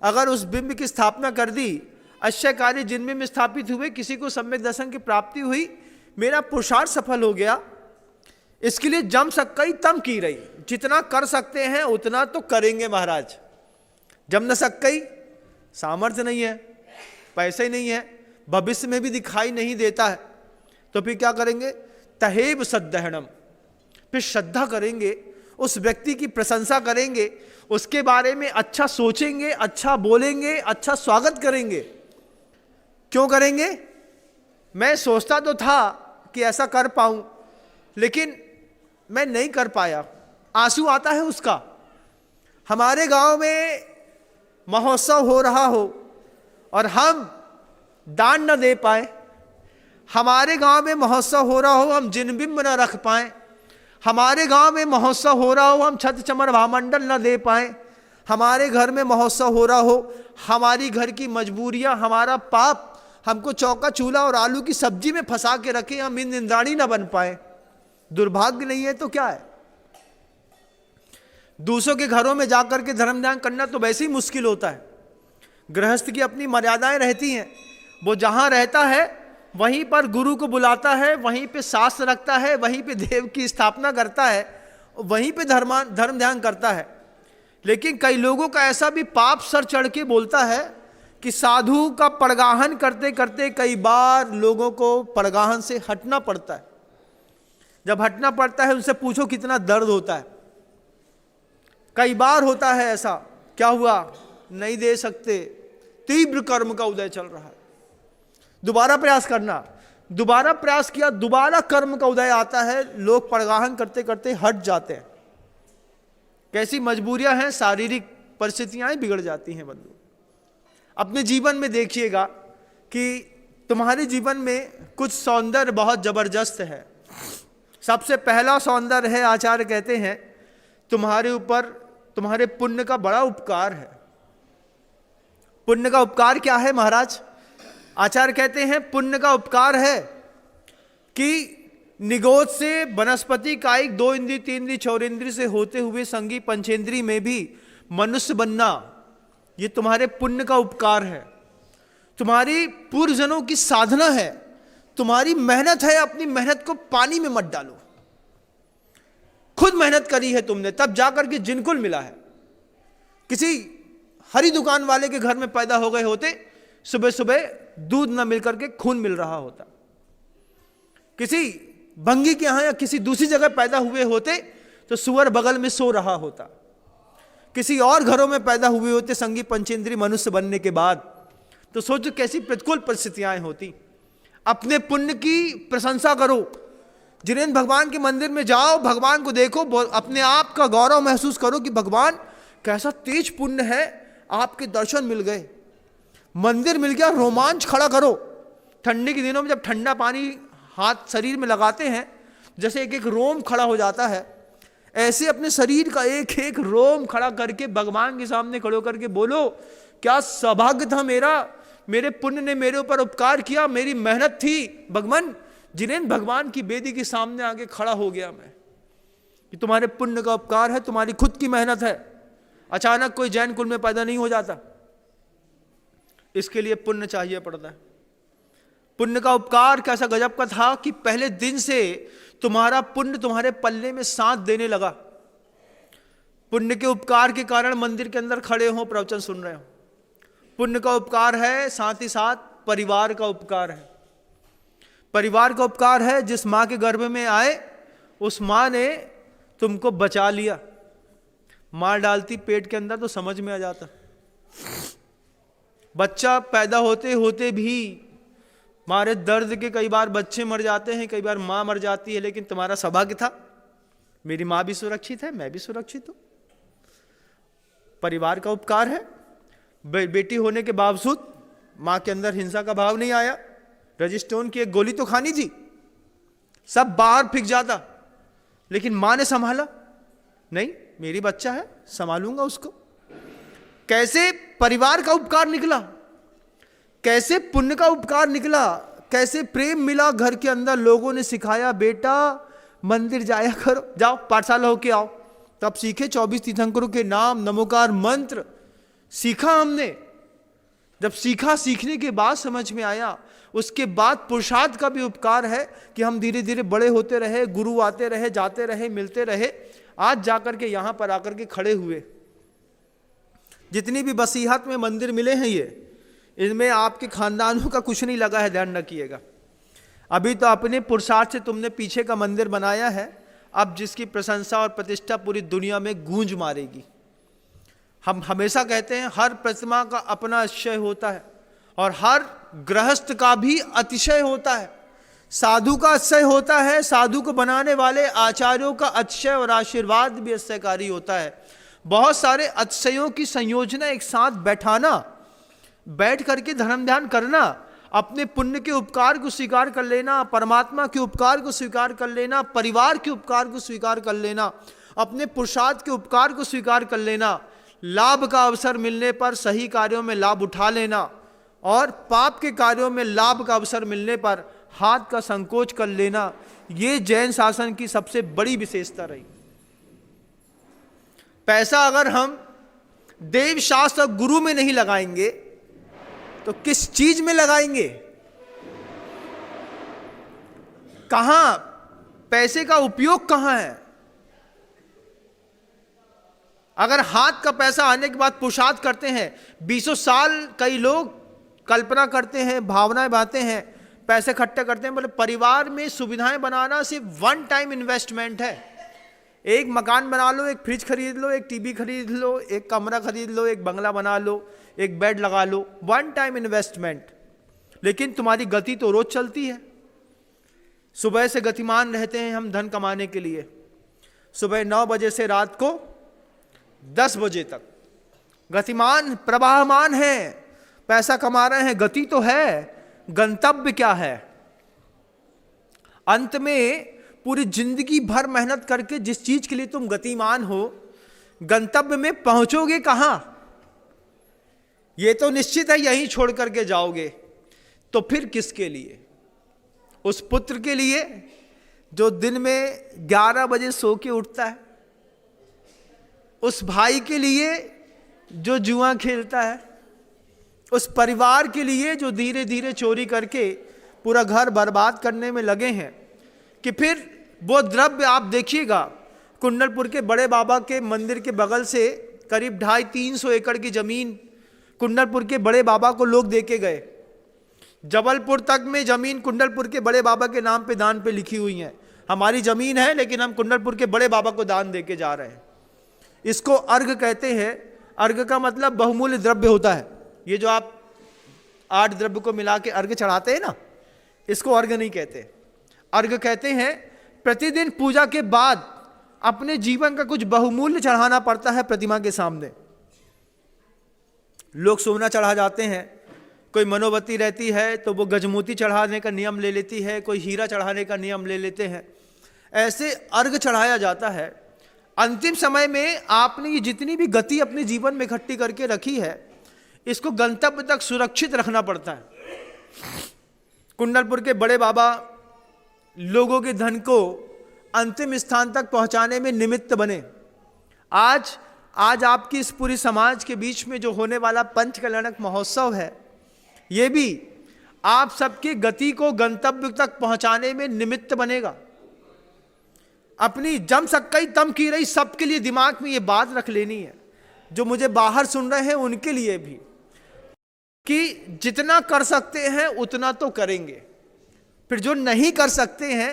Speaker 1: अगर उस बिंब की स्थापना कर दी, अश्चर्यकारी जिनबिंब स्थापित हुए, किसी को सम्यक दर्शन की प्राप्ति हुई, मेरा पुरुषार्थ सफल हो गया। इसके लिए जम सक्कई तम की रही। जितना कर सकते हैं उतना तो करेंगे महाराज। जम न सक्कई, सामर्थ्य नहीं है, पैसे नहीं है, भविष्य में भी दिखाई नहीं देता है, तो फिर क्या करेंगे? तहेब सद्दहणम। फिर श्रद्धा करेंगे, उस व्यक्ति की प्रशंसा करेंगे, उसके बारे में अच्छा सोचेंगे, अच्छा बोलेंगे, अच्छा स्वागत करेंगे। क्यों करेंगे? मैं सोचता तो था कि ऐसा कर पाऊं, लेकिन मैं नहीं कर पाया। आंसू आता है उसका। हमारे गांव में महोत्सव हो रहा हो और हम दान न दे पाए, हमारे गांव में महोत्सव हो रहा हो हम जिनबिंब न रख पाए, हमारे गांव में महोत्सव हो रहा हो हम छत चमर भामंडल न दे पाए, हमारे घर में महोत्सव हो रहा हो, हमारी घर की मजबूरियां, हमारा पाप हमको चौका चूल्हा और आलू की सब्जी में फंसा के रखे, हम इंद्राणी न बन पाए। दुर्भाग्य नहीं है तो क्या है? दूसरों के घरों में जाकर के धर्म ध्यान करना तो वैसे ही मुश्किल होता है। गृहस्थ की अपनी मर्यादाएं रहती हैं। वो जहां रहता है वहीं पर गुरु को बुलाता है, वहीं पे शास्त्र रखता है, वहीं पे देव की स्थापना करता है, वहीं पे धर्म ध्यान करता है। लेकिन कई लोगों का ऐसा भी पाप सर चढ़ के बोलता है कि साधु का परगाहन करते करते कई बार लोगों को परगाहन से हटना पड़ता है। जब हटना पड़ता है उनसे पूछो कितना दर्द होता है। कई बार होता है ऐसा, क्या हुआ? नहीं दे सकते, तीव्र कर्म का उदय चल रहा है। दोबारा प्रयास करना, दोबारा प्रयास किया, दोबारा कर्म का उदय आता है, लोग परगाहन करते करते हट जाते हैं। कैसी मजबूरियां हैं, शारीरिक परिस्थितियां बिगड़ जाती हैं। बंधु अपने जीवन में देखिएगा कि तुम्हारे जीवन में कुछ सौंदर्य बहुत जबरदस्त है। सबसे पहला सौंदर्य है, आचार्य कहते हैं तुम्हारे ऊपर तुम्हारे पुण्य का बड़ा उपकार है। पुण्य का उपकार क्या है महाराज? आचार्य कहते हैं पुण्य का उपकार है कि निगोद से वनस्पति कायिक 2 इंद्रिय 3 इंद्रिय 4 इंद्रिय से होते हुए संगी पंचेंद्रिय में भी मनुष्य बनना, ये तुम्हारे पुण्य का उपकार है। तुम्हारी पूर्वजनों की साधना है, तुम्हारी मेहनत है। अपनी मेहनत को पानी में मत डालो। खुद मेहनत करी है तुमने, तब जाकर के जिनकुल मिला है। किसी हरी दुकान वाले के घर में पैदा हो गए होते, सुबह सुबह दूध न मिलकर के खून मिल रहा होता। किसी भंगी के यहां या किसी दूसरी जगह पैदा हुए होते तो सुअर बगल में सो रहा होता। किसी और घरों में पैदा हुए होते संगी पंचेंद्रिय मनुष्य बनने के बाद, तो सोचो कैसी प्रतिकूल परिस्थितियां होती। अपने पुण्य की प्रशंसा करो। जिनेन्द्र भगवान के मंदिर में जाओ, भगवान को देखो, अपने आप का गौरव महसूस करो कि भगवान कैसा तेज पुण्य है, आपके दर्शन मिल गए, मंदिर मिल गया, रोमांच खड़ा करो। ठंडी के दिनों में जब ठंडा पानी हाथ शरीर में लगाते हैं, जैसे एक एक रोम खड़ा हो जाता है, ऐसे अपने शरीर का एक एक रोम खड़ा करके भगवान के सामने खड़े होकर के बोलो क्या सौभाग्य था मेरा, मेरे पुण्य ने मेरे ऊपर उपकार किया, मेरी मेहनत थी भगवान, जिन्हें भगवान की बेदी के सामने आके खड़ा हो गया मैं। कि तुम्हारे पुण्य का उपकार है, तुम्हारी खुद की मेहनत है। अचानक कोई जैन कुल में पैदा नहीं हो जाता, इसके लिए पुण्य चाहिए पड़ता है। पुण्य का उपकार कैसा गजब का था कि पहले दिन से तुम्हारा पुण्य तुम्हारे पल्ले में साथ देने लगा। पुण्य के उपकार के कारण मंदिर के अंदर खड़े हो, प्रवचन सुन रहे हो। पुण्य का उपकार है, साथ ही साथ परिवार का उपकार है। परिवार का उपकार है, जिस मां के गर्भ में आए उस मां ने तुमको बचा लिया। मार डालती पेट के अंदर तो समझ में आ जाता। बच्चा पैदा होते होते भी मारे दर्द के कई बार बच्चे मर जाते हैं, कई बार मां मर जाती है, लेकिन तुम्हारा सौभाग्य था, मेरी मां भी सुरक्षित है, मैं भी सुरक्षित हूं। परिवार का उपकार है। बेटी होने के बावजूद मां के अंदर हिंसा का भाव नहीं आया। रजिस्टोन की एक गोली तो खानी थी, सब बाहर फेंक जाता, लेकिन मां ने संभाला। नहीं, मेरी बच्चा है, संभालूंगा उसको। कैसे परिवार का उपकार निकला, कैसे पुण्य का उपकार निकला, कैसे प्रेम मिला घर के अंदर। लोगों ने सिखाया, बेटा मंदिर जाया करो, जाओ पाठशाला होके आओ। तब सीखे 24 तीर्थंकरों के नाम, नमोकार मंत्र सीखा हमने। जब सीखा, सीखने के बाद समझ में आया, उसके बाद पुरुषार्थ का भी उपकार है कि हम धीरे धीरे बड़े होते रहे, गुरु आते रहे, जाते रहे, मिलते रहे, आज जाकर के यहां पर आकर के खड़े हुए। जितनी भी बसीहत में मंदिर मिले हैं ये, इनमें आपके खानदानों का कुछ नहीं लगा है, ध्यान रखिएगा। अभी तो अपने पुरुषार्थ से तुमने पीछे का मंदिर बनाया है, अब जिसकी प्रशंसा और प्रतिष्ठा पूरी दुनिया में गूंज मारेगी। हम हमेशा कहते हैं हर प्रतिमा का अपना अतिशय होता है और हर गृहस्थ का भी अतिशय होता है। साधु का अतिशय होता है, साधु को बनाने वाले आचार्यों का अतिशय और आशीर्वाद भी अतिशयकारी होता है। बहुत सारे अतिशयों की संयोजना एक साथ बैठाना, बैठ करके धर्म ध्यान करना, अपने पुण्य के उपकार को स्वीकार कर लेना, परमात्मा के उपकार को स्वीकार कर लेना, परिवार के उपकार को स्वीकार कर लेना, अपने पुरुषार्थ के उपकार को स्वीकार कर लेना, लाभ का अवसर मिलने पर सही कार्यों में लाभ उठा लेना और पाप के कार्यों में लाभ का अवसर मिलने पर हाथ का संकोच कर लेना, ये जैन शासन की सबसे बड़ी विशेषता रही। पैसा अगर हम देव शास्त्र गुरु में नहीं लगाएंगे तो किस चीज में लगाएंगे? कहां पैसे का उपयोग कहां है? अगर हाथ का पैसा आने के बाद पुरुषार्थ करते हैं, 20 साल कई लोग कल्पना करते हैं, भावनाएं बांधते हैं, पैसे इकट्ठे करते हैं, बोले परिवार में सुविधाएं बनाना सिर्फ वन टाइम इन्वेस्टमेंट है। एक मकान बना लो, एक फ्रिज खरीद लो, एक टीवी खरीद लो, एक कमरा खरीद लो, एक बंगला बना लो, एक बेड लगा लो, वन टाइम इन्वेस्टमेंट। लेकिन तुम्हारी गति तो रोज चलती है। सुबह से गतिमान रहते हैं हम धन कमाने के लिए, सुबह 9 बजे से रात को 10 बजे तक गतिमान प्रवाहमान है, पैसा कमा रहे हैं, गति तो है। गंतव्य क्या है? अंत में पूरी जिंदगी भर मेहनत करके जिस चीज के लिए तुम गतिमान हो, गंतव्य में पहुंचोगे कहां? ये तो निश्चित है यहीं छोड़ करके जाओगे। तो फिर किसके लिए? उस पुत्र के लिए जो दिन में 11 बजे सो के उठता है, उस भाई के लिए जो जुआ खेलता है, उस परिवार के लिए जो धीरे धीरे चोरी करके पूरा घर बर्बाद करने में लगे हैं। कि फिर वो द्रव्य आप देखिएगा, कुंडलपुर के बड़े बाबा के मंदिर के बगल से करीब 250-300 एकड़ की जमीन कुंडलपुर के बड़े बाबा को लोग दे के गए। जबलपुर तक में जमीन कुंडलपुर के बड़े बाबा के नाम पे दान पे लिखी हुई है। हमारी जमीन है लेकिन हम कुंडलपुर के बड़े बाबा को दान दे के जा रहे हैं। इसको अर्घ कहते हैं। अर्घ का मतलब बहुमूल्य द्रव्य होता है। ये जो आप 8 द्रव्य को मिला के अर्घ चढ़ाते हैं ना, इसको अर्घ नहीं कहते। अर्घ कहते हैं प्रतिदिन पूजा के बाद अपने जीवन का कुछ बहुमूल्य चढ़ाना पड़ता है प्रतिमा के सामने। लोग सोना चढ़ा जाते हैं, कोई मनोवती रहती है तो वो गजमोती चढ़ाने का नियम ले लेती है, कोई हीरा चढ़ाने का नियम ले लेते हैं। ऐसे अर्घ चढ़ाया जाता है। अंतिम समय में आपने ये जितनी भी गति अपने जीवन में इकट्ठी करके रखी है, इसको गंतव्य तक सुरक्षित रखना पड़ता है। कुंडलपुर के बड़े बाबा लोगों के धन को अंतिम स्थान तक पहुंचाने में निमित्त बने। आज आपकी इस पूरी समाज के बीच में जो होने वाला पंच कल्याणक महोत्सव है, ये भी आप सबकी गति को गंतव्य तक पहुंचाने में निमित्त बनेगा। अपनी जम सक्कई तम की रही, सबके लिए दिमाग में ये बात रख लेनी है, जो मुझे बाहर सुन रहे हैं उनके लिए भी, कि जितना कर सकते हैं उतना तो करेंगे, फिर जो नहीं कर सकते हैं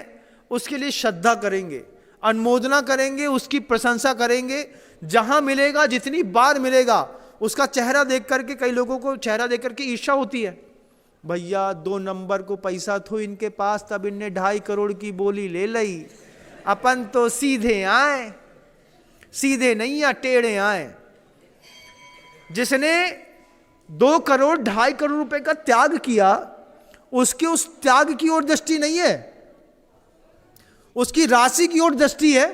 Speaker 1: उसके लिए श्रद्धा करेंगे, अनुमोदना करेंगे, उसकी प्रशंसा करेंगे। जहां मिलेगा, जितनी बार मिलेगा, उसका चेहरा देख करके, कई लोगों को चेहरा देख करके ईर्ष्या होती है, भैया 2 नंबर को पैसा थो इनके पास, तब इनने 2.5 करोड़ की बोली ले ली, अपन तो सीधे आए, सीधे नहीं या टेढ़े आए। जिसने 2 करोड़ 2.5 करोड़ रुपए का त्याग किया, उसके उस त्याग की ओर दृष्टि नहीं है, उसकी राशि की ओर दृष्टि है।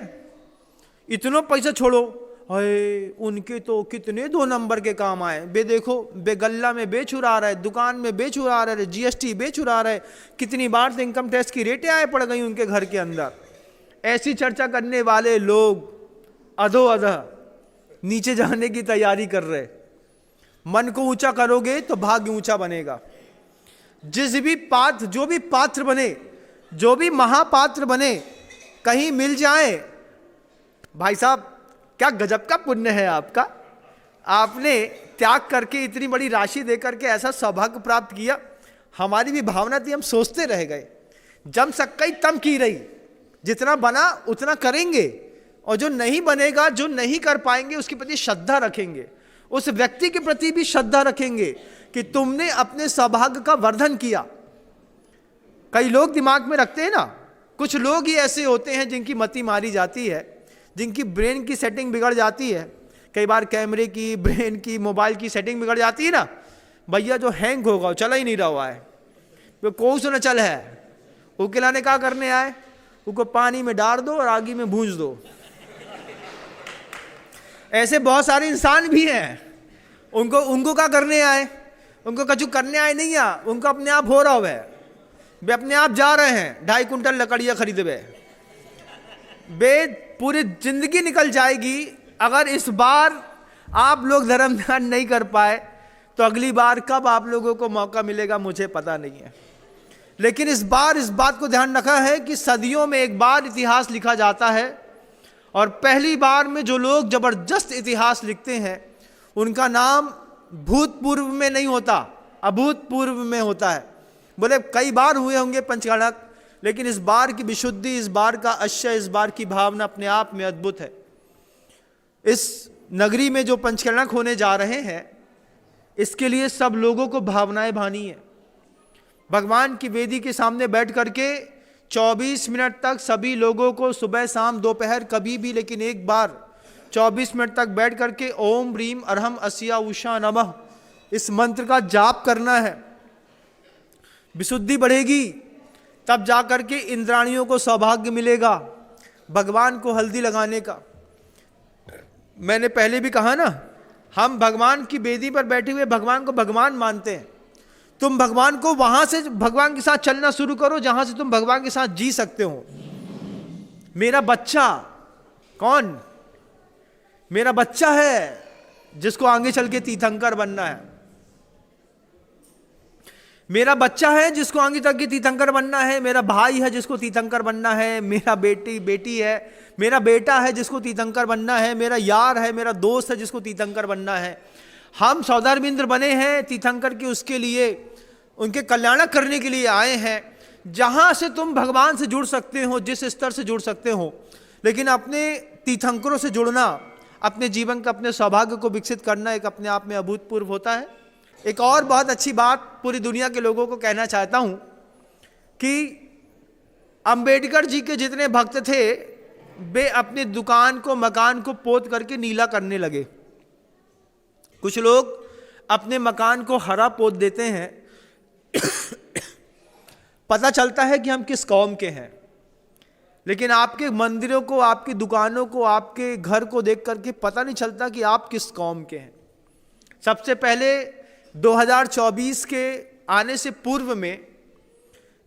Speaker 1: इतना पैसा छोड़ो, अरे उनके तो कितने 2 नंबर के काम आए, बे देखो, बेगल्ला में बेच उड़ा रहा है, दुकान में बेच उड़ा रहा है, जीएसटी बेच उड़ा रहा है, कितनी बार तो इनकम टैक्स की रेटें आए पड़ गई उनके घर के अंदर। ऐसी चर्चा करने वाले लोग अधो-अधः नीचे जाने की तैयारी कर रहे। मन को ऊंचा करोगे तो भाग्य ऊंचा बनेगा। जो भी पात्र बने, जो भी महापात्र बने, कहीं मिल जाए, भाई साहब क्या गजब का पुण्य है आपका, आपने त्याग करके इतनी बड़ी राशि देकर के ऐसा सौभाग्य प्राप्त किया। हमारी भी भावना थी, हम सोचते रह गए, जम सक्कई तम की रही, जितना बना उतना करेंगे, और जो नहीं बनेगा, जो नहीं कर पाएंगे, उसके प्रति श्रद्धा रखेंगे, उस व्यक्ति के प्रति भी श्रद्धा रखेंगे कि तुमने अपने सौभाग्य का वर्धन किया। कई लोग दिमाग में रखते हैं ना, कुछ लोग ही ऐसे होते हैं जिनकी मति मारी जाती है, जिनकी ब्रेन की सेटिंग बिगड़ जाती है। कई बार कैमरे की, ब्रेन की, मोबाइल की सेटिंग बिगड़ जाती है ना, भैया जो हैंग होगा, चला ही नहीं रहा हुआ है, वो कौन सा न चल है, वो खिलाने क्या करने आए, उसको पानी में डाल दो और आगी में भूंज दो। ऐसे बहुत सारे इंसान भी हैं, उनको क्या करने आए, उनको कछु करने आए नहीं आ, उनको अपने आप हो रहा है, वे अपने आप जा रहे हैं 2.5 कुंटल लकड़ियाँ खरीदे, वे पूरी जिंदगी निकल जाएगी। अगर इस बार आप लोग धर्मदान नहीं कर पाए तो अगली बार कब आप लोगों को मौका मिलेगा मुझे पता नहीं है। लेकिन इस बार इस बात को ध्यान रखा है कि सदियों में एक बार इतिहास लिखा जाता है, और पहली बार में जो लोग जबरदस्त इतिहास लिखते हैं उनका नाम भूतपूर्व में नहीं होता, अभूतपूर्व में होता है। बोले कई बार हुए होंगे पंचकणक, लेकिन इस बार की विशुद्धि, इस बार का आशय, इस बार की भावना अपने आप में अद्भुत है। इस नगरी में जो पंचकणक होने जा रहे हैं, इसके लिए सब लोगों को भावनाएं भानी है। भगवान की वेदी के सामने बैठ करके 24 मिनट तक सभी लोगों को सुबह शाम दोपहर कभी भी, लेकिन एक बार 24 मिनट तक बैठ करके ओम ह्रीम अरहम अस्या उषा नमः इस मंत्र का जाप करना है। विशुद्धि बढ़ेगी, तब जाकर के इंद्राणियों को सौभाग्य मिलेगा भगवान को हल्दी लगाने का। मैंने पहले भी कहा ना, हम भगवान की वेदी पर बैठे हुए भगवान को भगवान मानते हैं। तुम भगवान को वहां से भगवान के साथ चलना शुरू करो जहां से तुम भगवान के साथ जी सकते हो। मेरा बच्चा कौन? मेरा बच्चा है जिसको आगे चल के तीर्थंकर बनना है। मेरा बच्चा है जिसको आगे चल के तीर्थंकर बनना है। मेरा भाई है जिसको तीर्थंकर बनना है। मेरा बेटी है। मेरा बेटा है जिसको तीर्थंकर बनना है। मेरा यार है, मेरा दोस्त है जिसको तीर्थंकर बनना है। हम सौदामिंद्र बने हैं तीर्थंकर के, उसके लिए, उनके कल्याण करने के लिए आए हैं। जहां से तुम भगवान से जुड़ सकते हो, जिस स्तर से जुड़ सकते हो, लेकिन अपने तीर्थंकरों से जुड़ना, अपने जीवन का, अपने सौभाग्य को विकसित करना एक अपने आप में अभूतपूर्व होता है। एक और बहुत अच्छी बात पूरी दुनिया के लोगों को कहना चाहता हूं कि अंबेडकर जी के जितने भक्त थे, वे अपनी दुकान को, मकान को पोत करके नीला करने लगे। कुछ लोग अपने मकान को हरा पोत देते हैं। पता चलता है कि हम किस कौम के हैं, लेकिन आपके मंदिरों को, आपकी दुकानों को, आपके घर को देख करके पता नहीं चलता कि आप किस कौम के हैं। सबसे पहले 2024 के आने से पूर्व में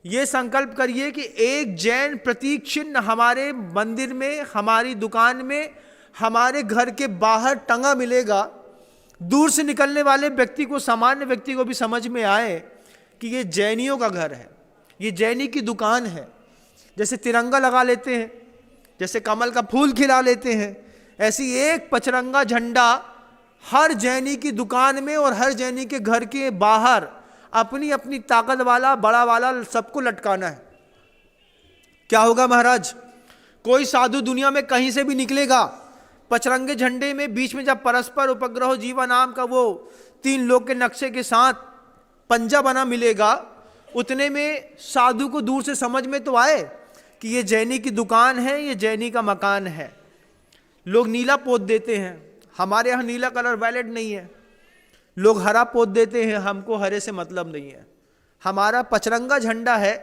Speaker 1: ये संकल्प करिए कि एक जैन प्रतीक चिन्ह हमारे मंदिर में, हमारी दुकान में, हमारे घर के बाहर टंगा मिलेगा। दूर से निकलने वाले व्यक्ति को, सामान्य व्यक्ति को भी समझ में आए कि ये जैनियों का घर है, ये जैनी की दुकान है। जैसे तिरंगा लगा लेते हैं, जैसे कमल का फूल खिला लेते हैं, ऐसी एक पचरंगा झंडा हर जैनी की दुकान में और हर जैनी के घर के बाहर अपनी अपनी ताकत वाला, बड़ा वाला सबको लटकाना है। क्या होगा महाराज? कोई साधु दुनिया में कहीं से भी निकलेगा, पचरंगे झंडे में बीच में जब परस्पर उपग्रह जीवा नाम का वो 3 लोग के नक्शे के साथ पंजा बना मिलेगा, उतने में साधु को दूर से समझ में तो आए कि ये जैनी की दुकान है, ये जैनी का मकान है। लोग नीला पोत देते हैं, हमारे यहाँ नीला कलर वैलिड नहीं है। लोग हरा पोत देते हैं, हमको हरे से मतलब नहीं है। हमारा पचरंगा झंडा है।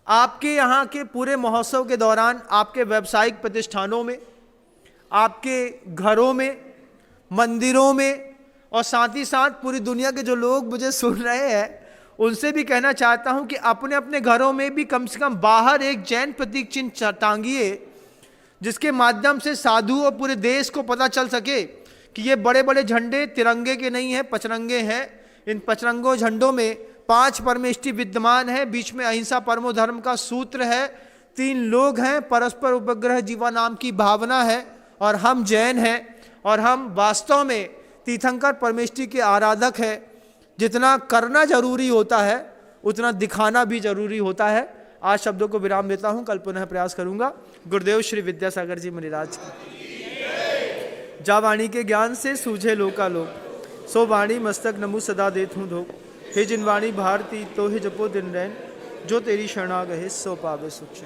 Speaker 1: आपके यहाँ के पूरे महोत्सव के दौरान आपके व्यावसायिक प्रतिष्ठानों में, आपके घरों में, मंदिरों में और साथ ही साथ पूरी दुनिया के जो लोग मुझे सुन रहे हैं उनसे भी कहना चाहता हूं कि अपने अपने घरों में भी कम से कम बाहर एक जैन प्रतीक चिन्ह टांगिए, जिसके माध्यम से साधु और पूरे देश को पता चल सके कि ये बड़े बड़े झंडे तिरंगे के नहीं हैं, पचरंगे हैं। इन पचरंगों झंडों में 5 परमेष्टि विद्यमान है, बीच में अहिंसा परमो धर्म का सूत्र है, 3 लोग हैं, परस्पर उपग्रह जीवा नाम की भावना है और हम जैन हैं और हम वास्तव में तीर्थंकर परमेष्टि के आराधक हैं। जितना करना जरूरी होता है उतना दिखाना भी जरूरी होता है। आज शब्दों को विराम देता हूं, कल पुनः प्रयास करूंगा। गुरुदेव श्री विद्यासागर जी मुनिराज की। जा वाणी के ज्ञान से सूझे लोकालोक, सो वाणी मस्तक नमु सदा देत हूँ धोख। हे जिन वाणी भारती तो हे जपो दिन रैन, जो तेरी शरणा गहे सो पावे सुख।